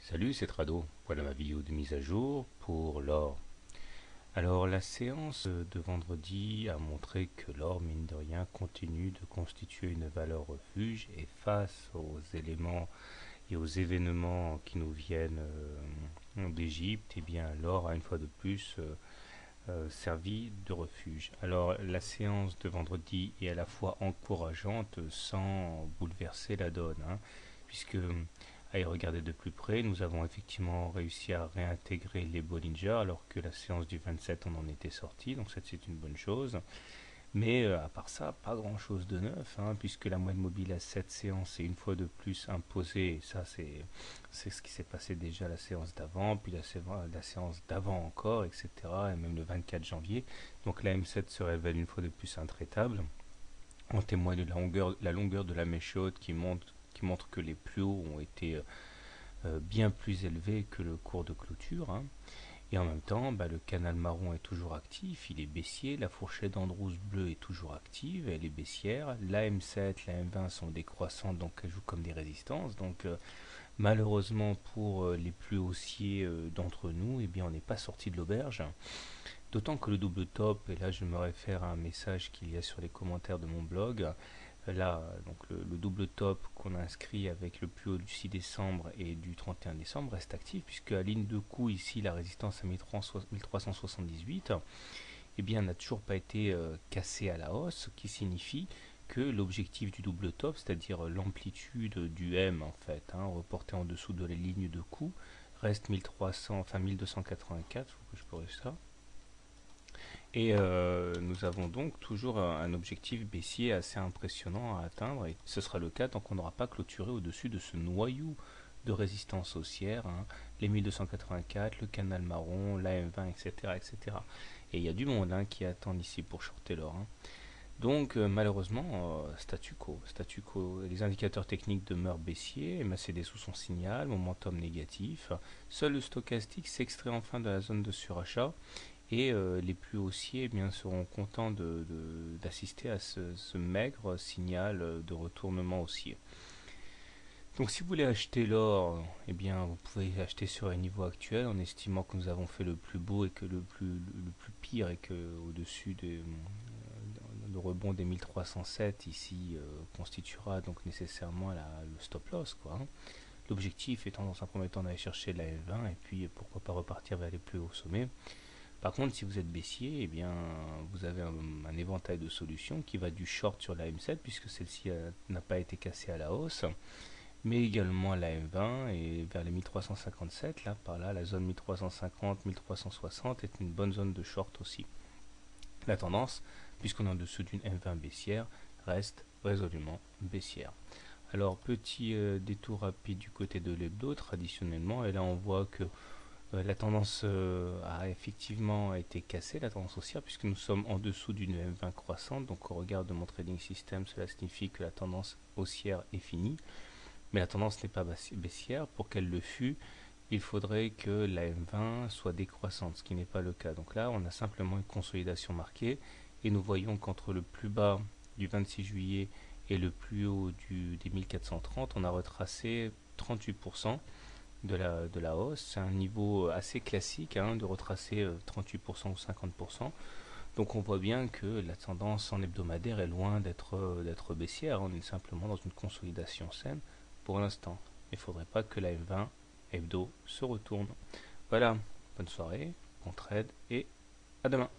Salut, c'est Trado. Voilà ma vidéo de mise à jour pour l'or. Alors, la séance de vendredi a montré que l'or, mine de rien, continue de constituer une valeur refuge et face aux éléments et aux événements qui nous viennent d'Égypte, eh bien, l'or a une fois de plus servi de refuge. Alors, la séance de vendredi est à la fois encourageante sans bouleverser la donne, puisque à y regarder de plus près, nous avons effectivement réussi à réintégrer les Bollinger alors que la séance du 27 on en était sorti, donc c'est une bonne chose. Mais à part ça, pas grand chose de neuf, puisque la moyenne mobile à 7 séances est une fois de plus imposée, et ça c'est ce qui s'est passé déjà la séance d'avant, puis la séance d'avant encore, etc., et même le 24 janvier. Donc la M7 se révèle une fois de plus intraitable. En témoigne la longueur de la mèche haute qui montre que les plus hauts ont été bien plus élevés que le cours de clôture. Et en même temps, le canal marron est toujours actif, il est baissier, la fourchette d'Andrews bleue est toujours active, elle est baissière, la M7, la M20 sont décroissantes, donc elles jouent comme des résistances. Donc malheureusement pour les plus haussiers d'entre nous, eh bien on n'est pas sorti de l'auberge. D'autant que le double top, et là je me réfère à un message qu'il y a sur les commentaires de mon blog, là, donc le double top qu'on a inscrit avec le plus haut du 6 décembre et du 31 décembre reste actif, puisque à ligne de coup ici la résistance à 1378 eh bien, n'a toujours pas été cassée à la hausse, ce qui signifie que l'objectif du double top, c'est-à-dire l'amplitude du M en fait, reporté en dessous de la ligne de coup, reste 1300, enfin 1284, faut que je corrige ça. Et nous avons donc toujours un objectif baissier assez impressionnant à atteindre, et ce sera le cas tant qu'on n'aura pas clôturé au-dessus de ce noyau de résistance haussière, les 1284, le canal marron, la M20, etc. etc. Et il y a du monde qui attend ici pour shorter l'or. Donc malheureusement, statu quo, les indicateurs techniques demeurent baissiers, MACD sous son signal, momentum négatif, seul le stochastique s'extrait enfin de la zone de surachat, et les plus haussiers seront contents d'assister à ce maigre signal de retournement haussier. Donc si vous voulez acheter l'or, eh bien vous pouvez acheter sur les niveaux actuels en estimant que nous avons fait le plus beau et que le plus pire, et que au-dessus le rebond des 1307 ici constituera donc nécessairement le stop loss, quoi. L'objectif étant dans un premier temps d'aller chercher la L20 et puis pourquoi pas repartir vers les plus hauts sommets. Par contre, si vous êtes baissier, eh bien, vous avez un éventail de solutions qui va du short sur la M7 puisque celle-ci n'a pas été cassée à la hausse, mais également la M20 et vers les 1357, là, par là, la zone 1350-1360 est une bonne zone de short aussi. La tendance, puisqu'on est en dessous d'une M20 baissière, reste résolument baissière. Alors, petit détour rapide du côté de l'hebdo, traditionnellement, et là on voit que la tendance a effectivement été cassée, la tendance haussière, puisque nous sommes en dessous d'une M20 croissante. Donc au regard de mon trading system, cela signifie que la tendance haussière est finie. Mais la tendance n'est pas baissière. Pour qu'elle le fût, il faudrait que la M20 soit décroissante, ce qui n'est pas le cas. Donc là, on a simplement une consolidation marquée, et nous voyons qu'entre le plus bas du 26 juillet et le plus haut des 1430, on a retracé 38% de la hausse. C'est un niveau assez classique de retracer 38% ou 50%. Donc on voit bien que la tendance en hebdomadaire est loin d'être baissière. On est simplement dans une consolidation saine pour l'instant. Il ne faudrait pas que la M20 hebdo se retourne. Voilà, bonne soirée, bon trade et à demain.